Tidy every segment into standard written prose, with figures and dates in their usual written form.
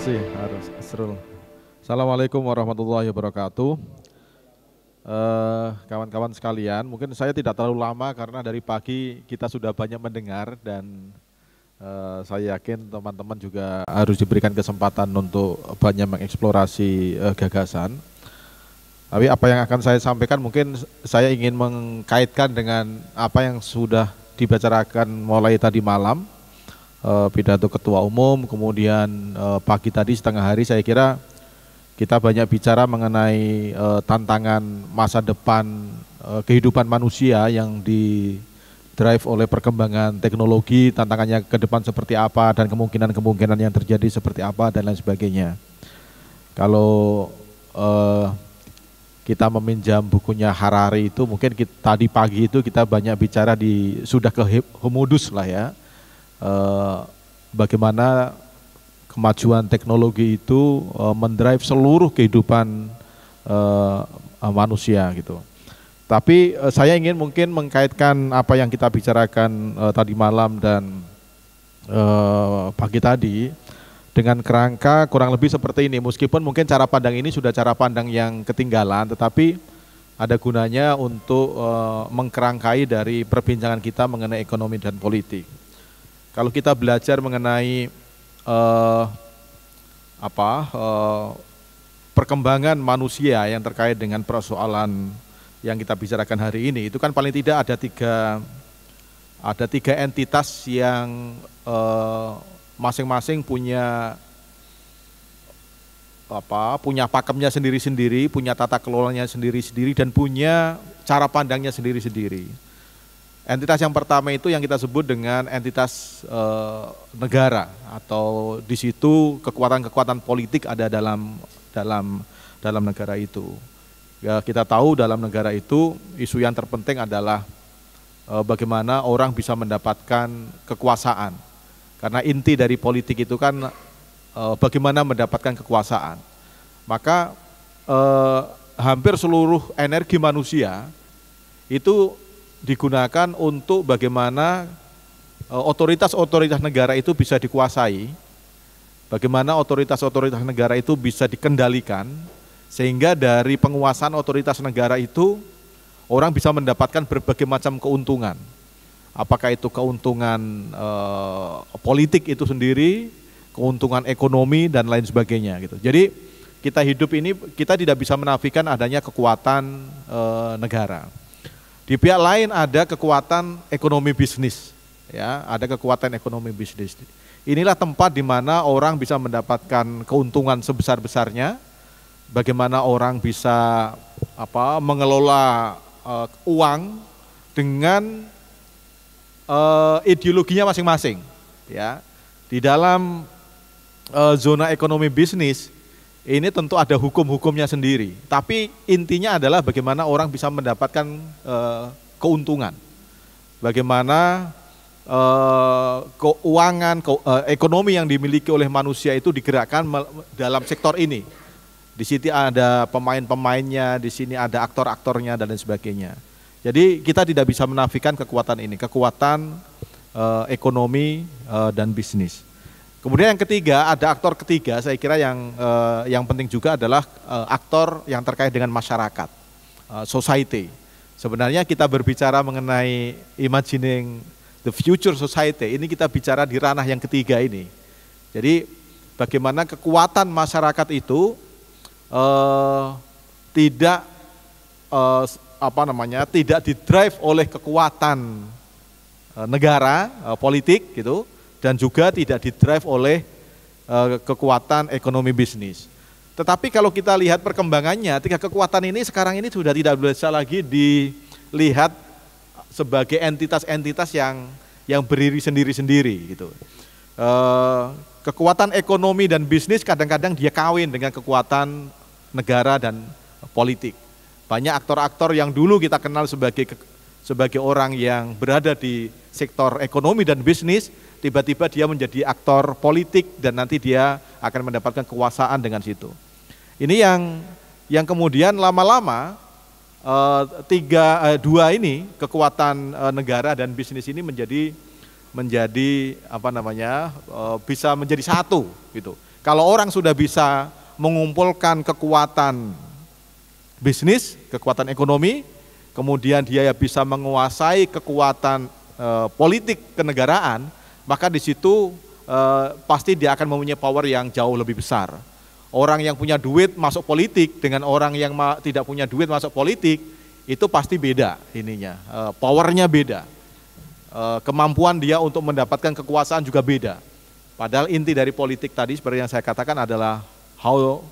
kasih harus Asrul. Assalamualaikum warahmatullahi wabarakatuh. Kawan-kawan sekalian, mungkin saya tidak terlalu lama karena dari pagi kita sudah banyak mendengar dan saya yakin teman-teman juga harus diberikan kesempatan untuk banyak mengeksplorasi gagasan. Tapi apa yang akan saya sampaikan mungkin saya ingin mengkaitkan dengan apa yang sudah dibicarakan mulai tadi malam, pidato ketua umum, kemudian pagi tadi setengah hari saya kira kita banyak bicara mengenai tantangan masa depan kehidupan manusia yang di-drive oleh perkembangan teknologi, tantangannya ke depan seperti apa dan kemungkinan-kemungkinan yang terjadi seperti apa dan lain sebagainya. Kalau kita meminjam bukunya Harari itu mungkin tadi pagi itu kita banyak bicara sudah ke Homodus lah ya, bagaimana kemajuan teknologi itu mendrive seluruh kehidupan manusia gitu. Tapi saya ingin mungkin mengkaitkan apa yang kita bicarakan tadi malam dan pagi tadi dengan kerangka kurang lebih seperti ini. Meskipun mungkin cara pandang ini sudah cara pandang yang ketinggalan, tetapi ada gunanya untuk mengkerangkai dari perbincangan kita mengenai ekonomi dan politik. Kalau kita belajar mengenai perkembangan manusia yang terkait dengan persoalan yang kita bicarakan hari ini, itu kan paling tidak ada tiga entitas yang masing-masing punya pakemnya sendiri-sendiri, punya tata kelolanya sendiri-sendiri dan punya cara pandangnya sendiri-sendiri. Entitas yang pertama itu yang kita sebut dengan entitas negara, atau di situ kekuatan-kekuatan politik ada dalam negara itu. Ya, kita tahu dalam negara itu isu yang terpenting adalah bagaimana orang bisa mendapatkan kekuasaan. Karena inti dari politik itu kan bagaimana mendapatkan kekuasaan. Maka hampir seluruh energi manusia itu digunakan untuk bagaimana otoritas-otoritas negara itu bisa dikuasai, bagaimana otoritas-otoritas negara itu bisa dikendalikan, sehingga dari penguasaan otoritas negara itu orang bisa mendapatkan berbagai macam keuntungan. Apakah itu keuntungan politik itu sendiri, keuntungan ekonomi dan lain sebagainya gitu. Jadi kita hidup ini kita tidak bisa menafikan adanya kekuatan negara. Di pihak lain ada kekuatan ekonomi bisnis, ya, ada kekuatan ekonomi bisnis. Inilah tempat di mana orang bisa mendapatkan keuntungan sebesar-besarnya. Bagaimana orang bisa mengelola uang dengan ideologinya masing-masing, ya. Di dalam zona ekonomi bisnis ini tentu ada hukum-hukumnya sendiri, tapi intinya adalah bagaimana orang bisa mendapatkan keuntungan, bagaimana keuangan, ekonomi yang dimiliki oleh manusia itu digerakkan dalam sektor ini. Di sini ada pemain-pemainnya, di sini ada aktor-aktornya dan lain sebagainya. Jadi kita tidak bisa menafikan kekuatan ini, kekuatan ekonomi dan bisnis. Kemudian yang ketiga, ada aktor ketiga, saya kira yang penting juga adalah aktor yang terkait dengan masyarakat, society. Sebenarnya kita berbicara mengenai imagining the future society, ini kita bicara di ranah yang ketiga ini. Jadi bagaimana kekuatan masyarakat itu tidak tidak didrive oleh kekuatan negara, politik gitu, dan juga tidak didrive oleh kekuatan ekonomi bisnis. Tetapi kalau kita lihat perkembangannya, tiga kekuatan ini sekarang ini sudah tidak bisa lagi dilihat sebagai entitas-entitas yang berdiri sendiri-sendiri gitu. Kekuatan ekonomi dan bisnis kadang-kadang dia kawin dengan kekuatan negara dan politik. Banyak aktor-aktor yang dulu kita kenal sebagai orang yang berada di sektor ekonomi dan bisnis, tiba-tiba dia menjadi aktor politik dan nanti dia akan mendapatkan kekuasaan dengan situ. Ini yang kemudian lama-lama dua ini, kekuatan negara dan bisnis ini menjadi bisa menjadi satu gitu. Kalau orang sudah bisa mengumpulkan kekuatan bisnis, kekuatan ekonomi, kemudian dia bisa menguasai kekuatan politik kenegaraan, maka di situ pasti dia akan mempunyai power yang jauh lebih besar. Orang yang punya duit masuk politik dengan orang yang tidak punya duit masuk politik, itu pasti beda ininya, powernya beda. Kemampuan dia untuk mendapatkan kekuasaan juga beda. Padahal inti dari politik tadi seperti yang saya katakan adalah how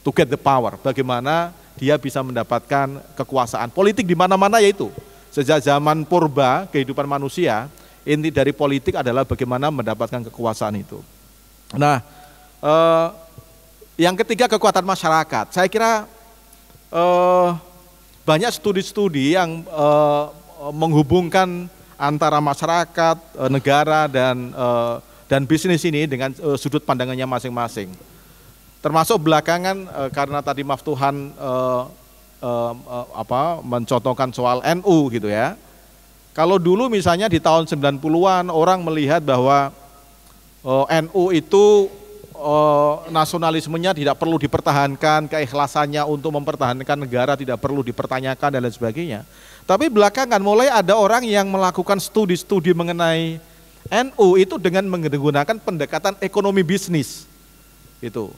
to get the power, bagaimana dia bisa mendapatkan kekuasaan. Politik di mana-mana yaitu. Sejak zaman purba kehidupan manusia, inti dari politik adalah bagaimana mendapatkan kekuasaan itu. Nah, yang ketiga kekuatan masyarakat. Saya kira banyak studi-studi yang menghubungkan antara masyarakat, negara dan bisnis ini dengan sudut pandangannya masing-masing. Termasuk belakangan karena tadi Maftuhan mencontohkan soal NU gitu ya. Kalau dulu misalnya di tahun 90-an orang melihat bahwa NU itu nasionalismenya tidak perlu dipertahankan, keikhlasannya untuk mempertahankan negara tidak perlu dipertanyakan dan lain sebagainya. Tapi belakangan mulai ada orang yang melakukan studi-studi mengenai NU itu dengan menggunakan pendekatan ekonomi bisnis. Itu.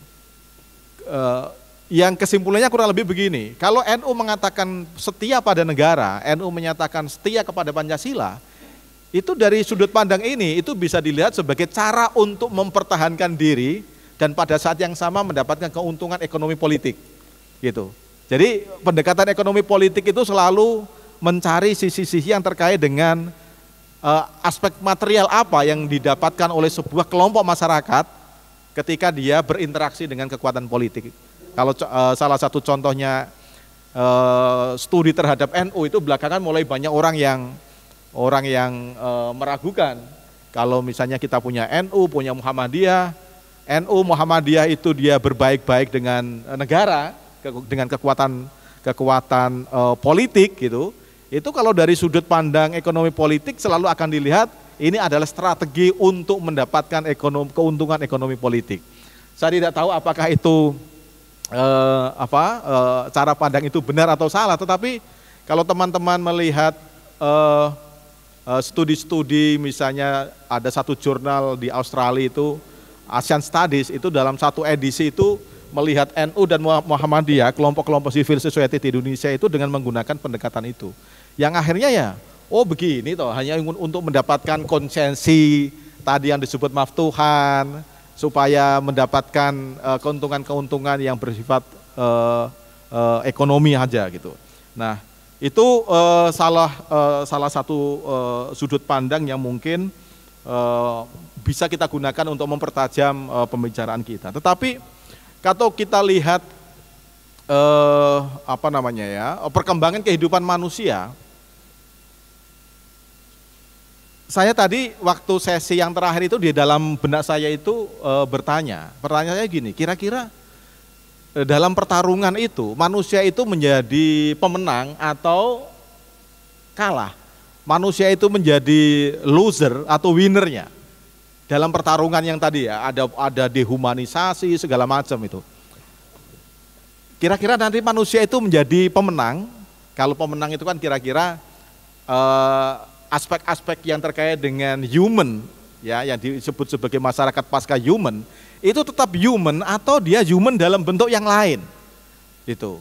Yang kesimpulannya kurang lebih begini, kalau NU mengatakan setia pada negara, NU menyatakan setia kepada Pancasila, itu dari sudut pandang ini itu bisa dilihat sebagai cara untuk mempertahankan diri dan pada saat yang sama mendapatkan keuntungan ekonomi politik. Gitu. Jadi pendekatan ekonomi politik itu selalu mencari sisi-sisi yang terkait dengan aspek material apa yang didapatkan oleh sebuah kelompok masyarakat ketika dia berinteraksi dengan kekuatan politik. Kalau salah satu contohnya studi terhadap NU itu belakangan mulai banyak orang yang meragukan kalau misalnya kita punya NU, punya Muhammadiyah, NU Muhammadiyah itu dia berbaik-baik dengan negara, dengan kekuatan politik gitu. Itu kalau dari sudut pandang ekonomi politik selalu akan dilihat ini adalah strategi untuk mendapatkan keuntungan ekonomi politik. Saya tidak tahu apakah itu cara pandang itu benar atau salah, tetapi kalau teman-teman melihat studi-studi misalnya ada satu jurnal di Australia itu Asian Studies itu dalam satu edisi itu melihat NU dan Muhammadiyah, kelompok-kelompok civil society di Indonesia itu dengan menggunakan pendekatan itu. Yang akhirnya ya, oh begini toh, hanya untuk mendapatkan konsensi tadi yang disebut Maftuhan, supaya mendapatkan keuntungan-keuntungan yang bersifat ekonomi aja gitu. Nah, itu salah satu sudut pandang yang mungkin bisa kita gunakan untuk mempertajam pembicaraan kita. Tetapi kalau kita lihat perkembangan kehidupan manusia, saya tadi waktu sesi yang terakhir itu di dalam benak saya itu pertanyaannya gini, kira-kira dalam pertarungan itu manusia itu menjadi pemenang atau kalah? Manusia itu menjadi loser atau winnernya dalam pertarungan yang tadi ya, ada dehumanisasi segala macam itu. Kira-kira nanti manusia itu menjadi pemenang, kalau pemenang itu kan kira-kira aspek-aspek yang terkait dengan human ya, yang disebut sebagai masyarakat pasca human, itu tetap human atau dia human dalam bentuk yang lain. Itu.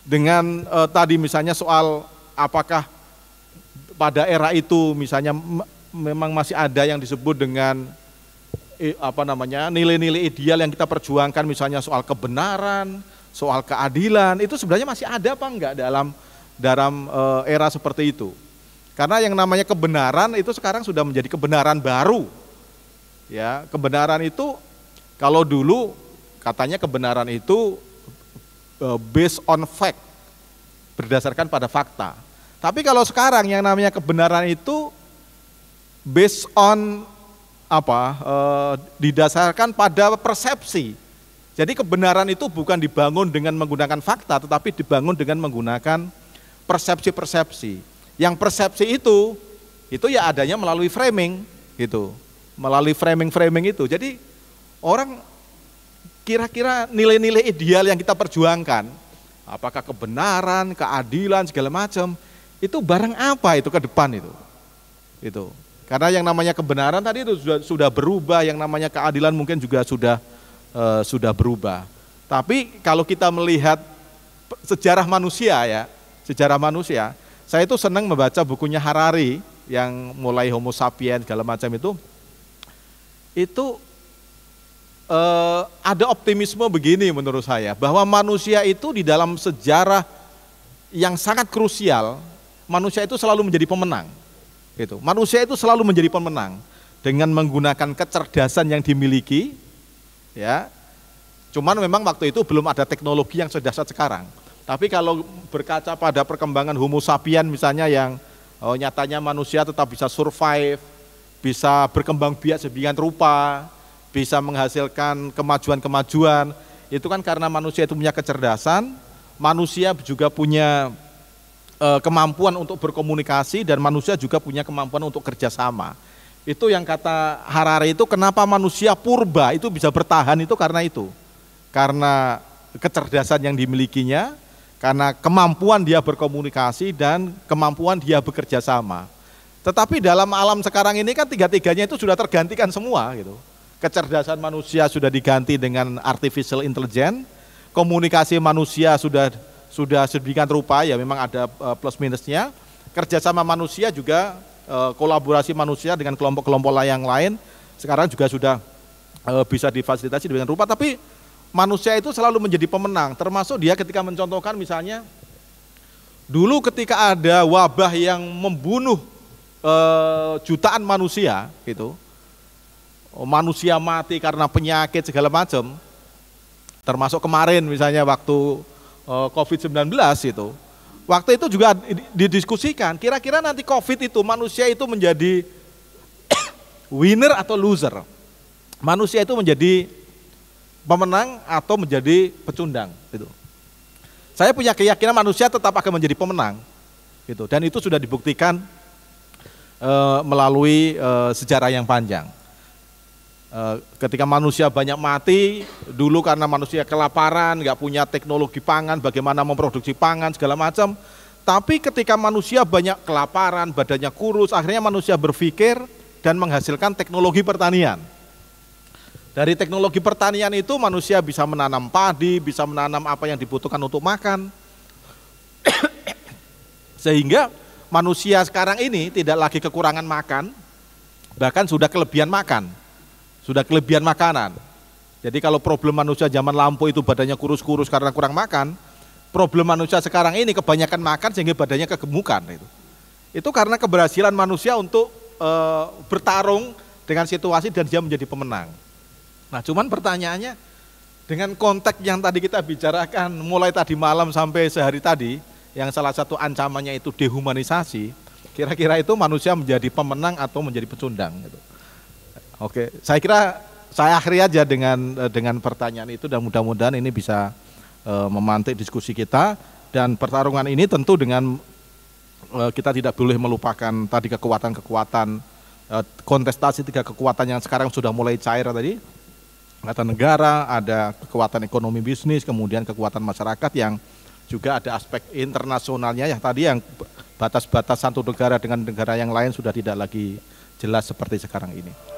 Dengan tadi misalnya soal apakah pada era itu misalnya memang masih ada yang disebut dengan nilai-nilai ideal yang kita perjuangkan, misalnya soal kebenaran, soal keadilan, itu sebenarnya masih ada apa enggak dalam era seperti itu. Karena yang namanya kebenaran itu sekarang sudah menjadi kebenaran baru. Ya, kebenaran itu kalau dulu katanya kebenaran itu based on fact, berdasarkan pada fakta. Tapi kalau sekarang yang namanya kebenaran itu based on didasarkan pada persepsi. Jadi kebenaran itu bukan dibangun dengan menggunakan fakta, tetapi dibangun dengan menggunakan persepsi-persepsi. Yang persepsi itu ya adanya melalui framing gitu, melalui framing itu. Jadi orang kira-kira nilai-nilai ideal yang kita perjuangkan, apakah kebenaran, keadilan, segala macam, itu barang apa itu ke depan itu. Itu. Karena yang namanya kebenaran tadi itu sudah berubah, yang namanya keadilan mungkin juga sudah berubah. Tapi kalau kita melihat sejarah manusia ya, sejarah manusia, saya itu senang membaca bukunya Harari yang mulai Homo sapiens segala macam itu ada optimisme begini menurut saya, bahwa manusia itu di dalam sejarah yang sangat krusial, manusia itu selalu menjadi pemenang. Gitu. Manusia itu selalu menjadi pemenang dengan menggunakan kecerdasan yang dimiliki, ya. Cuman memang waktu itu belum ada teknologi yang sedahsyat sekarang. Tapi kalau berkaca pada perkembangan Homo sapiens misalnya yang nyatanya manusia tetap bisa survive, bisa berkembang biak sedemikian rupa, bisa menghasilkan kemajuan-kemajuan, itu kan karena manusia itu punya kecerdasan, manusia juga punya kemampuan untuk berkomunikasi, dan manusia juga punya kemampuan untuk kerjasama. Itu yang kata Harari itu, kenapa manusia purba itu bisa bertahan itu karena itu. Karena kecerdasan yang dimilikinya, karena kemampuan dia berkomunikasi dan kemampuan dia bekerja sama. Tetapi dalam alam sekarang ini kan tiga-tiganya itu sudah tergantikan semua gitu. Kecerdasan manusia sudah diganti dengan artificial intelligence, komunikasi manusia sudah sedemikian rupa, ya memang ada plus minusnya. Kerjasama manusia juga, kolaborasi manusia dengan kelompok-kelompok yang lain sekarang juga sudah bisa difasilitasi dengan rupa. Tapi manusia itu selalu menjadi pemenang, termasuk dia ketika mencontohkan misalnya dulu ketika ada wabah yang membunuh jutaan manusia gitu, manusia mati karena penyakit segala macam, termasuk kemarin misalnya waktu COVID-19 itu, waktu itu juga didiskusikan kira-kira nanti COVID itu manusia itu menjadi winner atau loser, manusia itu menjadi pemenang atau menjadi pecundang gitu. Saya punya keyakinan manusia tetap akan menjadi pemenang gitu, dan itu sudah dibuktikan melalui sejarah yang panjang. Ketika manusia banyak mati dulu karena manusia kelaparan, nggak punya teknologi pangan, bagaimana memproduksi pangan segala macam. Tapi ketika manusia banyak kelaparan, badannya kurus, akhirnya manusia berpikir dan menghasilkan teknologi pertanian. Dari teknologi pertanian itu manusia bisa menanam padi, bisa menanam apa yang dibutuhkan untuk makan. Sehingga manusia sekarang ini tidak lagi kekurangan makan, bahkan sudah kelebihan makan, sudah kelebihan makanan. Jadi kalau problem manusia zaman lampau itu badannya kurus-kurus karena kurang makan, problem manusia sekarang ini kebanyakan makan sehingga badannya kegemukan. Itu karena keberhasilan manusia untuk bertarung dengan situasi dan dia menjadi pemenang. Nah cuman pertanyaannya, dengan konteks yang tadi kita bicarakan mulai tadi malam sampai sehari tadi, yang salah satu ancamannya itu dehumanisasi, kira-kira itu manusia menjadi pemenang atau menjadi pecundang gitu. Oke, saya kira saya akhiri aja dengan pertanyaan itu, dan mudah-mudahan ini bisa memantik diskusi kita. Dan pertarungan ini tentu dengan kita tidak boleh melupakan tadi kekuatan-kekuatan, kontestasi tiga kekuatan yang sekarang sudah mulai cair tadi. Kekuatan negara, ada kekuatan ekonomi bisnis, kemudian kekuatan masyarakat yang juga ada aspek internasionalnya yang tadi yang batas-batas satu negara dengan negara yang lain sudah tidak lagi jelas seperti sekarang ini.